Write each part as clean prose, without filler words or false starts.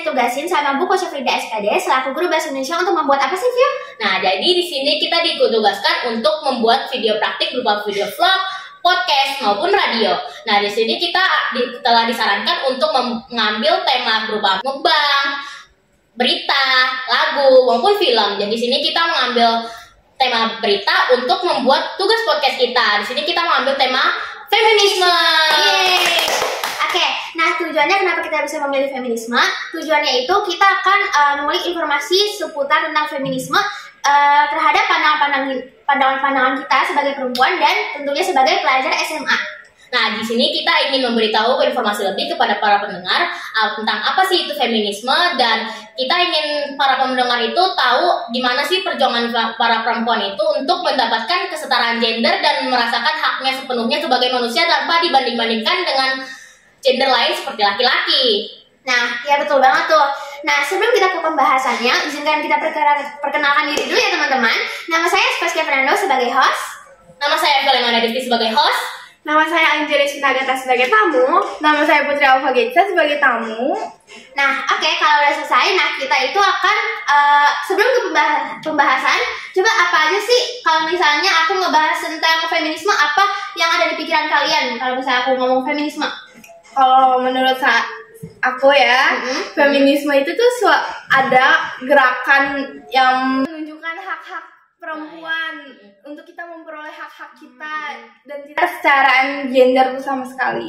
ditugasin sama Bu Kosyafrida SPD selaku guru bahasa Indonesia untuk membuat apa sih, Vio? Nah, jadi di sini kita ditugaskan untuk membuat video praktik berupa video vlog, podcast maupun radio. Nah, di sini kita telah disarankan untuk mengambil tema berupa mukbang, berita, lagu maupun film. Jadi di sini kita mengambil tema berita untuk membuat tugas podcast kita. Di sini kita mengambil tema feminisme. Yeay. Oke, nah tujuannya kenapa kita bisa memilih feminisme? Tujuannya itu kita akan mengulik informasi seputar tentang feminisme terhadap pandangan-pandangan kita sebagai perempuan dan tentunya sebagai pelajar SMA. Nah, di sini kita ingin memberitahu informasi lebih kepada para pendengar tentang apa sih itu feminisme, dan kita ingin para pendengar itu tahu gimana sih perjuangan para perempuan itu untuk mendapatkan kesetaraan gender dan merasakan haknya sepenuhnya sebagai manusia tanpa dibanding-bandingkan dengan gender lain seperti laki-laki. Nah, ya betul banget tuh. Nah, sebelum kita ke pembahasannya, izinkan kita perkenalkan diri dulu ya teman-teman. Nama saya Saskia Fernando sebagai host. Nama saya Velena Devti sebagai host. Nama saya Angelis Vinagata sebagai tamu. Nama saya Putri Alfa Getsa sebagai tamu. Nah, oke, kalau udah selesai, nah kita itu akan sebelum ke pembahasan, coba apa aja sih kalau misalnya aku ngebahas tentang feminisme, apa yang ada di pikiran kalian kalau misalnya aku ngomong feminisme? Kalau menurut aku ya, feminisme itu tuh ada gerakan yang menunjukkan hak-hak perempuan untuk kita memperoleh hak-hak kita dan tidak secara gender sama sekali.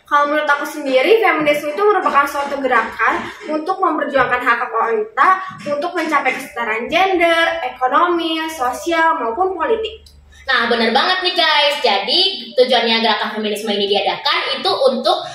Kalau menurut aku sendiri, feminisme itu merupakan suatu gerakan untuk memperjuangkan hak-hak wanita untuk mencapai kesetaraan gender, ekonomi, sosial maupun politik. Nah, benar banget nih guys. Jadi tujuannya gerakan feminisme ini diadakan itu untuk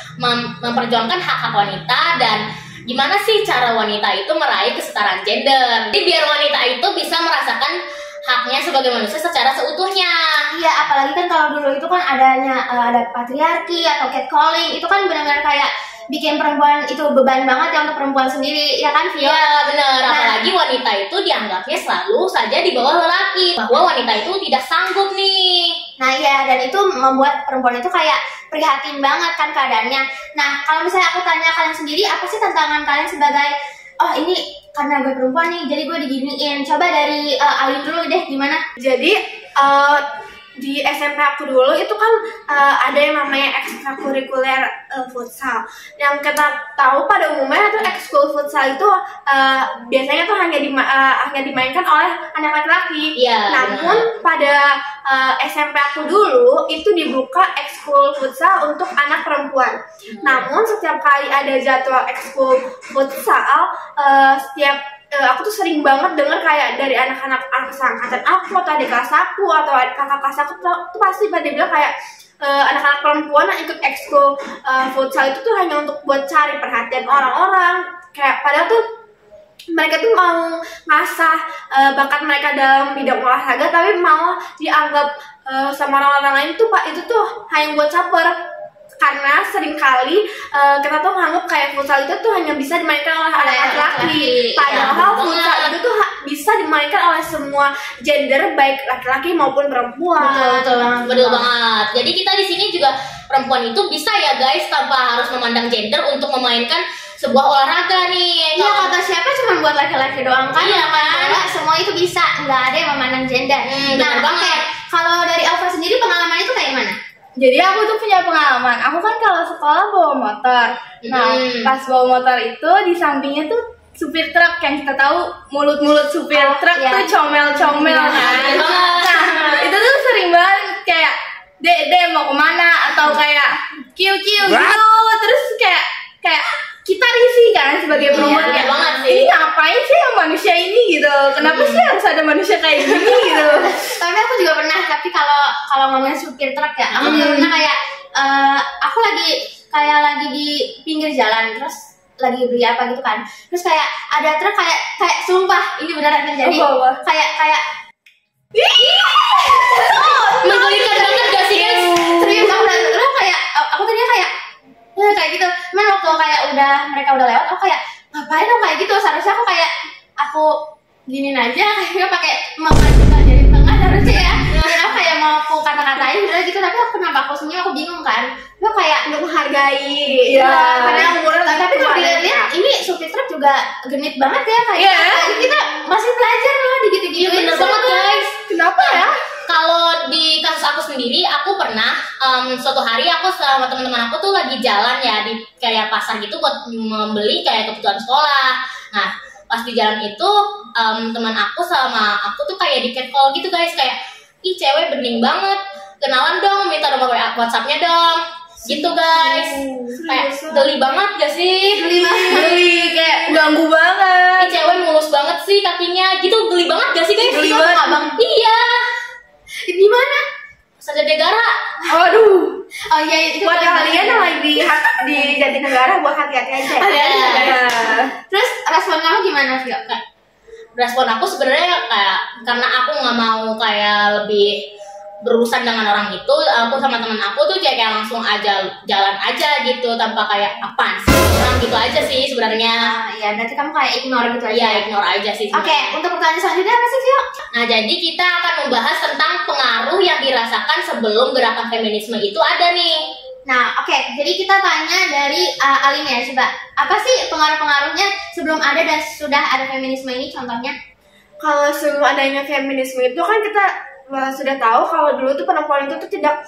memperjuangkan hak-hak wanita dan gimana sih cara wanita itu meraih kesetaraan gender. Jadi biar wanita itu bisa merasakan haknya sebagai manusia secara seutuhnya. Iya, apalagi kan kalau dulu itu kan ada patriarki atau catcalling, itu kan benar-benar kayak bikin perempuan itu beban banget ya untuk perempuan sendiri, ya kan Vio? Iya benar, apalagi wanita itu dianggapnya selalu saja di bawah lelaki, bahwa wanita itu tidak sanggup nih. Nah iya, dan itu membuat perempuan itu kayak prihatin banget kan keadaannya. Nah, kalau misalnya aku tanya kalian sendiri, apa sih tantangan kalian sebagai, oh ini karena gue perempuan nih, jadi gue diginiin. Coba dari Ayu dulu deh, gimana? Jadi di SMP aku dulu itu kan ada yang namanya ekstrakurikuler futsal. Yang kita tahu pada umumnya itu ekskul futsal itu biasanya tuh hanya dimainkan oleh anak laki-laki. Iya, namun pada SMP aku dulu itu dibuka ekskul futsal untuk anak perempuan. Namun setiap kali ada jadwal ekskul futsal, aku tuh sering banget denger kayak dari anak-anak angkatan aku atau adik kelas aku atau kakak kelas aku tuh pasti pada bilang kayak anak-anak perempuan yang ikut ekskul futsal itu tuh hanya untuk buat cari perhatian orang-orang, kayak padahal tuh mereka tuh mau ngasah bakat mereka dalam bidang olahraga, tapi malah dianggap sama orang-orang lain tuh Pak itu tuh hanya buat caper. Karena seringkali kita tuh nganggap kayak futsal itu tuh hanya bisa dimainkan oleh anak laki-laki. Padahal futsal itu tuh bisa dimainkan oleh semua gender, baik laki-laki maupun perempuan. Betul banget. Jadi kita di sini juga perempuan itu bisa ya guys, tanpa harus memandang gender untuk memainkan sebuah olahraga nih. Iya, kata siapa cuma buat laki-laki doang kan? Iya kan? Bahwa semua itu bisa, nggak ada yang memandang gender. Benar banget. Kalau dari Alfa sendiri pengalaman itu kayak mana? Jadi aku tuh punya pengalaman. Aku kan kalau sekolah bawa motor. Nah, pas bawa motor itu di sampingnya tuh supir truk, yang kita tahu mulut-mulut supir truk tuh comel-comel kan. Nah, itu tuh sering banget kayak Dek mau kemana, atau kayak kiu gitu. Terus kayak kita risih kan sebagai perempuan, kayak banget sih. Ini ngapain sih yang manusia ini gitu? Kenapa sih harus ada manusia kayak gini gitu? Tapi aku juga pernah, tapi kalau ngomongin supir truk ya, aku juga pernah kayak aku lagi di pinggir jalan, terus lagi beli apa gitu kan, terus kayak ada truk kayak sumpah ini beneran terjadi, kayak menggelikan banget gak sih guys? Serius aku tadinya kayak gitu, cuman waktu kayak mereka udah lewat, aku kayak ngapain dong kayak gitu. Seharusnya aku giniin aja kayaknya pakai memajukan jari tengah harusnya ya. Kenapa kayak mau aku kata-katain udah gitu, tapi kenapa aku senyum, aku bingung kan. Lo kayak Untuk menghargai. iya, Karena umurnya tapi kalau dilihat ini supir truk juga genit banget ya kayak Iya. kayak kita masih belajar loh digitu-gituin. Iya bener banget guys. Kenapa ya? Kalau di kasus aku sendiri, aku pernah suatu hari aku sama teman-teman aku tuh lagi jalan ya di kayak pasar gitu buat membeli kayak kebutuhan sekolah. Nah pas di jalan itu teman aku sama aku tuh kayak di catcall gitu guys, kayak ih cewek bening banget, kenalan dong, minta nomor WhatsApp-nya dong, gitu guys. Kayak geli banget gak sih? Geli, kayak ganggu banget. Ih cewek mulus banget sih kakinya, gitu geli banget gak sih guys? Geli Itu banget. abang. Iya. Di mana? Saja Negara. Waduh. Oh iya itu Buat kalian yang lagi di Jatinegara, buat hati-hati aja. Hati-hati ya. Ya. Terus respon kamu gimana Vio? Respon aku sebenarnya kayak karena aku nggak mau kayak lebih berurusan dengan orang itu, aku sama teman aku tuh kayak langsung aja jalan aja gitu tanpa kayak apaan sih orang gitu aja sih sebenarnya. Ya berarti kamu kayak ignore gitu aja. Iya ignore aja sih. Oke, sebenarnya. untuk pertanyaan selanjutnya apa sih Vio? Nah jadi kita akan membahas tentang pengaruh yang dirasakan sebelum gerakan feminisme itu ada nih. Nah, oke, jadi kita tanya dari Alin ya, coba. Apa sih pengaruh-pengaruhnya sebelum ada dan sudah ada feminisme ini contohnya? Kalau sebelum adanya feminisme itu kan kita sudah tahu kalau dulu tuh perempuan itu tuh tidak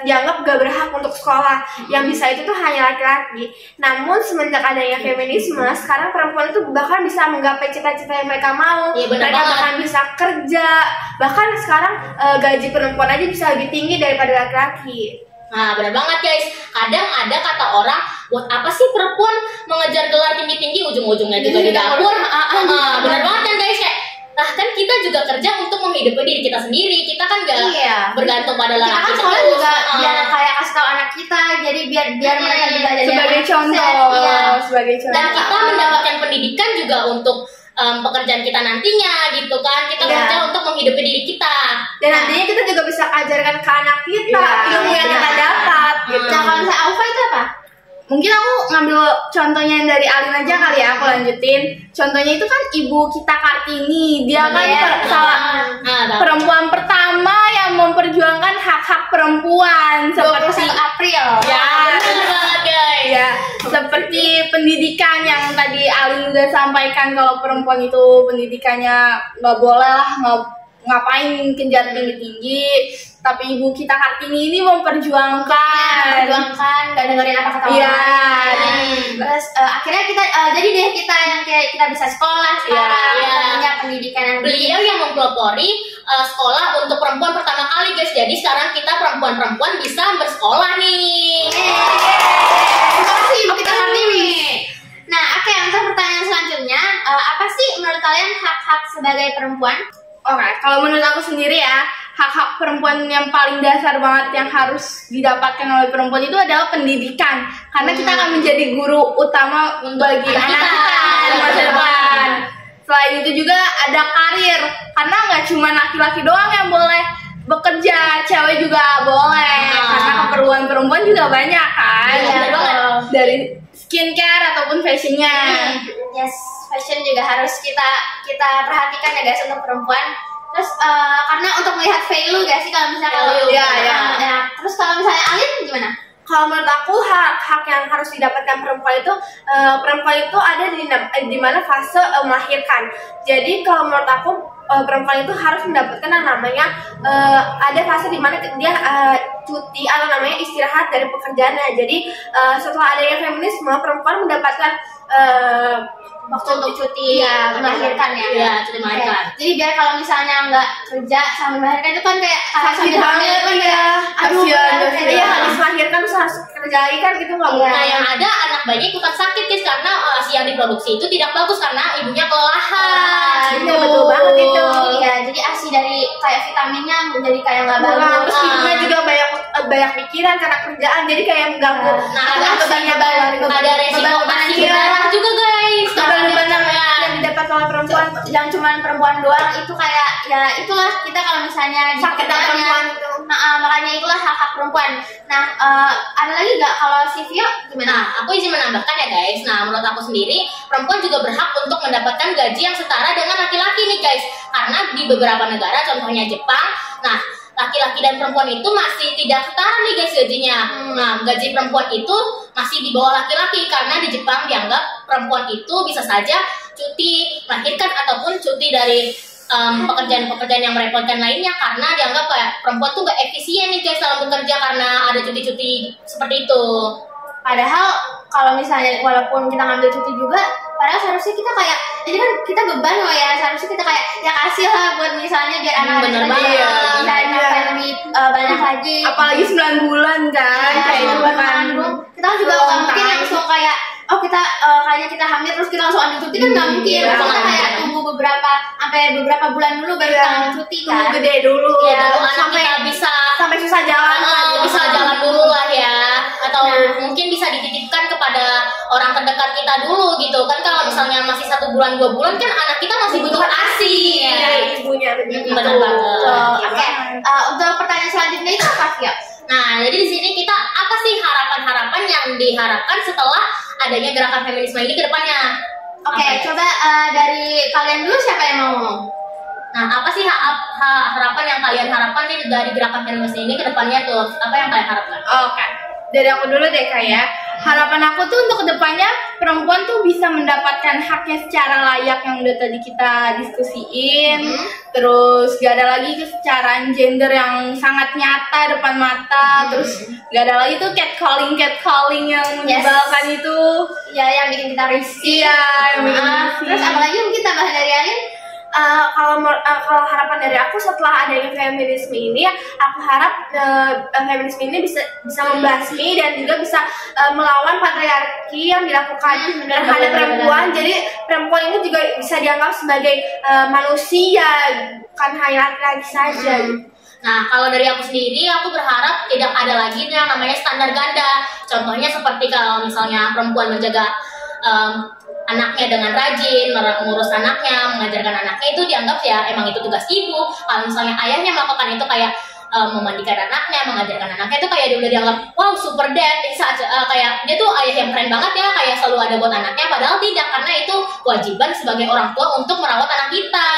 dianggap gak berhak untuk sekolah. Yang bisa itu tuh hanya laki-laki. Namun semenjak adanya feminisme, sekarang perempuan itu bahkan bisa menggapai cita-cita yang mereka mau. Iya, benar Mereka banget. bahkan bisa kerja. Bahkan sekarang gaji perempuan aja bisa lebih tinggi daripada laki-laki. Nah benar banget guys. Kadang ada kata orang, buat apa sih perempuan mengejar gelar tinggi-tinggi, ujung-ujungnya juga di dapur. Benar banget kan guys, kayak nah kan kita juga kerja untuk menghidupi diri kita sendiri. Kita kan gak Iya. bergantung pada Kita laki kan sekolah terus. juga biar kayak kasih tahu anak kita, jadi biar mereka juga jadi Sebagai anak contoh. sukses, iya. Sebagai contoh. Dan kita mendapatkan pendidikan juga untuk pekerjaan kita nantinya gitu kan. Kita Iya. kerja untuk menghidupi diri kita. Dan nantinya kita juga bisa ajarkan ke anak kita Iya, ilmu yang iya. kita dapat gitu. Nah, kalau misalnya Aufa itu apa? Mungkin aku ngambil contohnya yang dari Alin aja kali ya, aku lanjutin. Contohnya itu kan ibu kita Kartini, dia kan Iya. Nah, perempuan pertama yang memperjuangkan hak-hak perempuan 21 seperti April. ya, benar banget guys. ya, seperti pendidikan yang tadi Alin udah sampaikan kalau perempuan itu pendidikannya nggak boleh lah ngapain kejar tinggi-tinggi, tapi ibu kita Kartini ini memperjuangkan. Gak dengerin apa kata Iya. orang. Terus akhirnya kita jadi deh kita yang kayak kita bisa sekolah sekarang, Iya. kita punya pendidikan yang Beliau yang mempelopori sekolah untuk perempuan pertama kali guys. Jadi sekarang kita perempuan-perempuan bisa bersekolah nih. Terima kasih ibu kita Kartini. Nah, oke, untuk pertanyaan selanjutnya, apa sih menurut kalian hak-hak sebagai perempuan? Oke, kalau menurut aku sendiri ya, hak-hak perempuan yang paling dasar banget yang harus didapatkan oleh perempuan itu adalah pendidikan. Karena kita akan menjadi guru utama bagi anak anak kita. kita di masa depan. Selain itu juga ada karir, karena nggak cuma laki-laki doang yang boleh bekerja, cewek juga boleh. Karena keperluan perempuan juga banyak kan. Iya, betul. Dari skincare ataupun fashionnya. Yes, fashion juga harus kita perhatikan ya guys untuk perempuan. Terus karena untuk melihat value guys sih kalau misalnya kalau Value, iya, iya. Ya, terus kalau misalnya Alin gimana? Kalau menurut aku hak yang harus didapatkan perempuan itu ada di mana fase melahirkan. Jadi kalau menurut aku perempuan itu harus mendapatkan yang namanya ada fase di mana dia cuti atau namanya istirahat dari pekerjaannya. Jadi setelah adanya feminisme, perempuan mendapatkan Waktu untuk cuti melahirkan ya. Iya, cuti melahirkan. Oke. Jadi biar kalau misalnya nggak kerja sambil melahirkan itu kan kayak sakit banget kan ya. kayak aduh Kasihan, benar, iya kayak habis melahirkan terus harus kerja lagi kan itu nggak Iya. boleh. Nah yang ada anak bayi ikutan sakit guys karena ASI yang diproduksi itu tidak bagus karena ibunya kelelahan. Iya, betul banget itu. Iya, jadi ASI dari kayak vitaminnya menjadi kayak nggak bagus. Terus ibunya juga banyak pikiran karena kerjaan jadi kayak mengganggu. Nah, ada resiko beban ASI juga. berdarah juga guys. Beban-beban yang didapat oleh perempuan yang cuman perempuan doang itu kayak ya itulah kita kalau misalnya di sakit pekerjaannya, perempuan itu. makanya itulah hak-hak perempuan. Nah, ada lagi nggak kalau Sivio gimana? Nah, aku izin menambahkan ya guys. Nah, menurut aku sendiri, perempuan juga berhak untuk mendapatkan gaji yang setara dengan laki-laki nih guys. Karena di beberapa negara, contohnya Jepang, nah laki-laki dan perempuan itu masih tidak setara nih guys gajinya. Nah, gaji perempuan itu masih di bawah laki-laki karena di Jepang dianggap perempuan itu bisa saja cuti melahirkan ataupun cuti dari pekerjaan-pekerjaan yang merepotkan lainnya karena dianggap kayak perempuan tuh gak efisien nih guys dalam bekerja karena ada cuti-cuti seperti itu. Padahal kalau misalnya walaupun kita ngambil cuti juga, padahal seharusnya kita kayak ini kan kita beban loh ya, seharusnya kita kayak ya kasih lah buat misalnya biar anak-anak bener kita banget. bisa nafkahin lebih banyak lagi. Apalagi 9 bulan kan, Ya, kayak itu bulan kan. mengandung. Kita kan juga nggak mungkin langsung kayak kita kayaknya kita hamil terus kita langsung ambil cuti kan nggak mungkin. Iya, Kita bener. kayak tunggu sampai beberapa bulan dulu baru kita ambil cuti Tunggu kan. gede dulu. Ya, Iya, baru anak kita bisa Sampai susah jalan. bisa jalan dulu lah ya, atau mungkin bisa dititipkan kepada orang terdekat kita dulu gitu kan. Kalau misalnya masih 1 bulan 2 bulan kan anak kita masih butuh ASI ya. Dari ibunya begitu. Bener banget. Oke, untuk pertanyaan selanjutnya itu apa Vio? Nah, jadi di sini kita apa sih harapan-harapan yang diharapkan setelah adanya gerakan feminisme ini ke depannya? Oke, Apa ya? coba dari kalian dulu siapa yang mau ngomong? Nah, apa sih harapan yang kalian harapkan nih dari gerakan feminisme ini ke depannya tuh? Apa yang kalian harapkan? Oke, dari aku dulu deh Kak ya. Harapan aku tuh untuk kedepannya perempuan tuh bisa mendapatkan haknya secara layak yang udah tadi kita diskusiin. Terus gak ada lagi kesetaraan gender yang sangat nyata depan mata. Terus gak ada lagi tuh catcalling yang Yes. menyebalkan itu. Ya, yang bikin kita risih. Iya, yang bikin risih. Terus apalagi mungkin tambahan dari Alin? Kalau harapan dari aku setelah adanya feminisme ini, aku harap feminisme ini bisa membasmi dan juga bisa melawan patriarki yang dilakukan terhadap perempuan. Jadi perempuan ini juga bisa dianggap sebagai manusia, bukan hanya laki-laki saja. Nah, kalau dari aku sendiri, aku berharap tidak ada lagi yang namanya standar ganda. Contohnya seperti kalau misalnya perempuan menjaga anaknya dengan rajin, mengurus anaknya, mengajarkan anaknya, itu dianggap ya emang itu tugas ibu. Kalau misalnya ayahnya melakukan itu kayak memandikan anaknya, mengajarkan anaknya, itu kayak udah dianggap wow super dad, kayak dia tuh ayah yang keren banget ya, kayak selalu ada buat anaknya. Padahal tidak, karena itu kewajiban sebagai orang tua untuk merawat anak kita.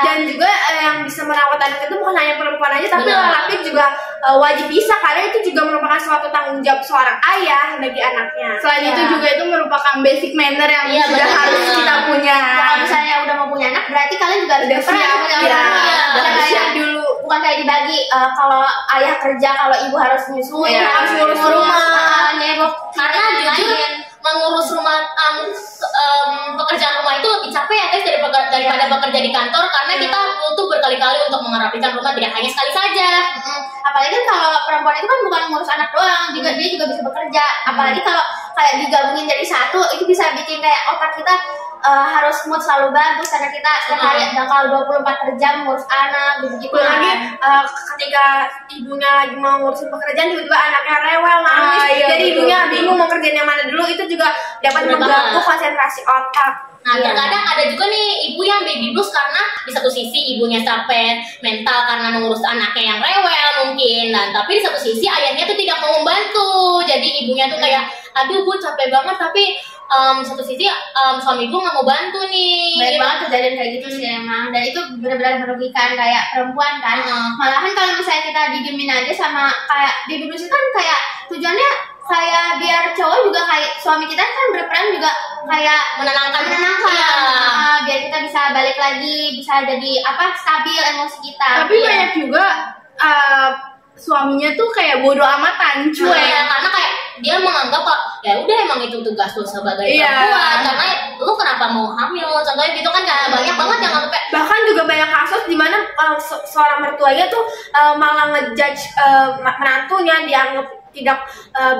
Dan juga yang bisa merawat anak itu bukan hanya perempuan aja, tapi Benar. laki juga wajib bisa, karena itu juga merupakan suatu tanggung jawab seorang ayah bagi anaknya. Selain itu juga itu merupakan basic manner yang Iya, sudah benar. harus kita punya. Kalau misalnya udah mau punya anak, berarti kalian juga Udah berperan siap, sebagai ya. orang tua. Iya, Bukan udah kayak siap dulu. bukan kayak dibagi kalau ayah kerja, kalau ibu harus nyusuin, Iya, harus ngurus rumah, nyebok. Karena jujur mengurus rumah pekerjaan rumah itu lebih capek ya guys daripada bekerja di kantor, karena kita butuh berkali-kali untuk merapikan rumah, tidak hanya sekali saja. Apalagi kan kalau perempuan itu kan bukan ngurus anak doang, juga dia juga bisa bekerja. Apalagi kalau kayak digabungin jadi satu, itu bisa bikin kayak otak kita harus mood selalu bagus karena kita setiap hari bakal 24 jam ngurus anak gitu-gitu. Apalagi ketika ibunya lagi mau ngurusin pekerjaan, tiba-tiba anaknya rewel nangis, iya, jadi betul. ibunya bingung mau kerjain yang mana dulu, itu juga dapat Bener mengganggu banget. konsentrasi otak. Nah, terkadang ada juga nih ibu yang baby blues karena di satu sisi ibunya capek mental karena mengurus anaknya yang rewel mungkin, dan tapi di satu sisi ayahnya tuh tidak mau membantu. Jadi ibunya tuh kayak, aduh gue capek banget, tapi di satu sisi suami gue nggak mau bantu nih. Banyak banget kejadian kayak gitu sih emang, dan itu benar-benar merugikan kayak perempuan kan. Malahan kalau misalnya kita didiemin aja sama kayak baby blues itu kan kayak tujuannya kayak biar cowok juga kayak suami kita kan berperan juga kayak menenangkan. menenangkan. Iya. Biar kita bisa balik lagi, bisa jadi stabil emosi kita. Tapi banyak juga suaminya tuh kayak bodoh amatan, cuek. Karena kayak dia menganggap kok ya udah emang itu tugas lu sebagai Iya. perempuan, karena lu kenapa mau hamil, contohnya gitu kan, kayak banyak banget yang sampai Bahkan juga banyak kasus di mana seorang mertuanya tuh malah ngejudge menantunya, dianggap tidak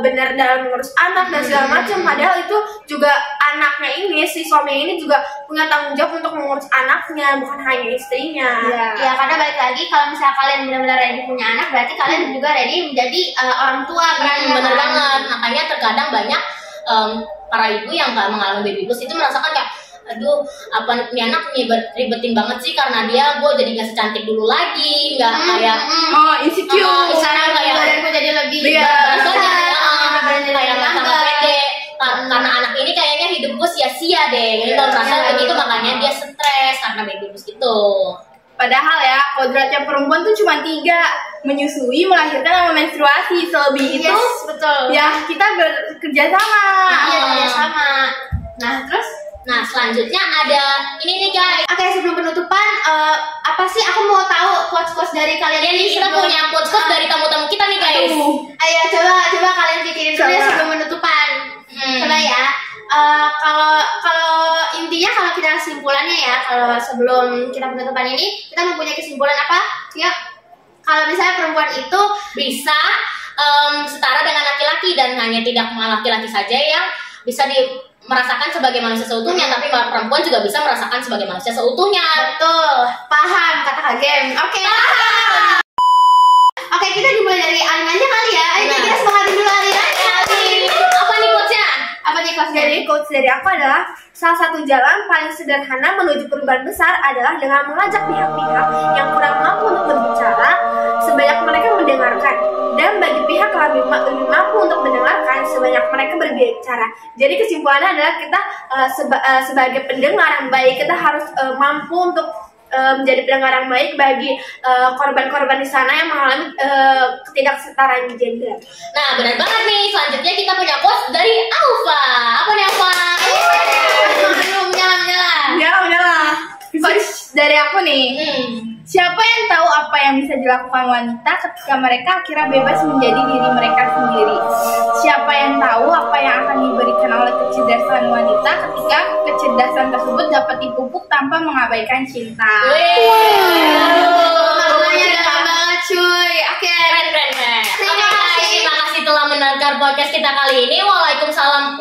benar dalam mengurus anak dan segala macam. Padahal itu juga anaknya ini, si suami ini juga punya tanggung jawab untuk mengurus anaknya, bukan hanya istrinya. Ya karena balik lagi kalau misalnya kalian benar-benar ready punya anak, berarti kalian juga ready menjadi orang tua kan. bener banget. Makanya terkadang banyak para ibu yang gak mengalami baby blues itu merasakan kayak, aduh apa nih anak ribetin banget sih, karena dia gue jadi gak secantik dulu lagi, nggak kayak Oh, insecure. misalnya kayak Badanku deh. Ini kalau merasa begitu makanya dia stres karena baby blues gitu. Padahal ya, kodratnya perempuan tuh cuma 3, menyusui, melahirkan, sama menstruasi. Selebih itu, betul. ya kita bekerja sama. Iya, bekerja sama. Nah, terus? Nah, selanjutnya ada ini nih guys. Oke, sebelum penutupan, apa sih? Aku mau tahu quotes-quotes dari kalian Ini kita punya quotes dari tamu-tamu kita nih guys. Ayo coba kalian pikirin dulu ya sebelum penutupan. Coba ya. Kalau intinya kalau kita kesimpulannya ya, kalau sebelum kita penutupan ini kita mempunyai kesimpulan apa? Ya, kalau misalnya perempuan itu Bisa setara dengan laki-laki dan hanya tidak cuma laki-laki saja yang bisa merasakan sebagai manusia seutuhnya, tapi perempuan juga bisa merasakan sebagai manusia seutuhnya. betul, paham kata Kak Gem. Oke. Oke, kita dimulai dari Alin aja kali ya. Ayo kita semangatin dulu Alin. Apa nih quotesnya? Apa nih quotesnya? Jadi quotes dari aku adalah salah satu jalan paling sederhana menuju perubahan besar adalah dengan mengajak pihak-pihak yang kurang mampu untuk berbicara sebanyak mereka mendengarkan, dan bagi pihak yang lebih mampu untuk mendengarkan sebanyak mereka berbicara. Jadi kesimpulannya adalah kita sebagai pendengar yang baik, kita harus mampu untuk menjadi pendengar yang baik bagi korban-korban di sana yang mengalami ketidaksetaraan gender. Nah, benar banget nih. Selanjutnya kita punya quotes dari Alfa. Apa nih Alfa? Nyala. Quotes dari aku nih. Siapa yang tahu apa yang bisa dilakukan wanita ketika mereka akhirnya bebas menjadi diri mereka sendiri? Siapa yang tahu apa yang akan diberikan oleh kecerdasan wanita ketika kecerdasan tersebut dapat dipupuk tanpa mengabaikan cinta? Maknanya dalam banget cuy. Oke. Keren. Oke guys, terima kasih telah mendengar podcast kita kali ini. Waalaikumsalam.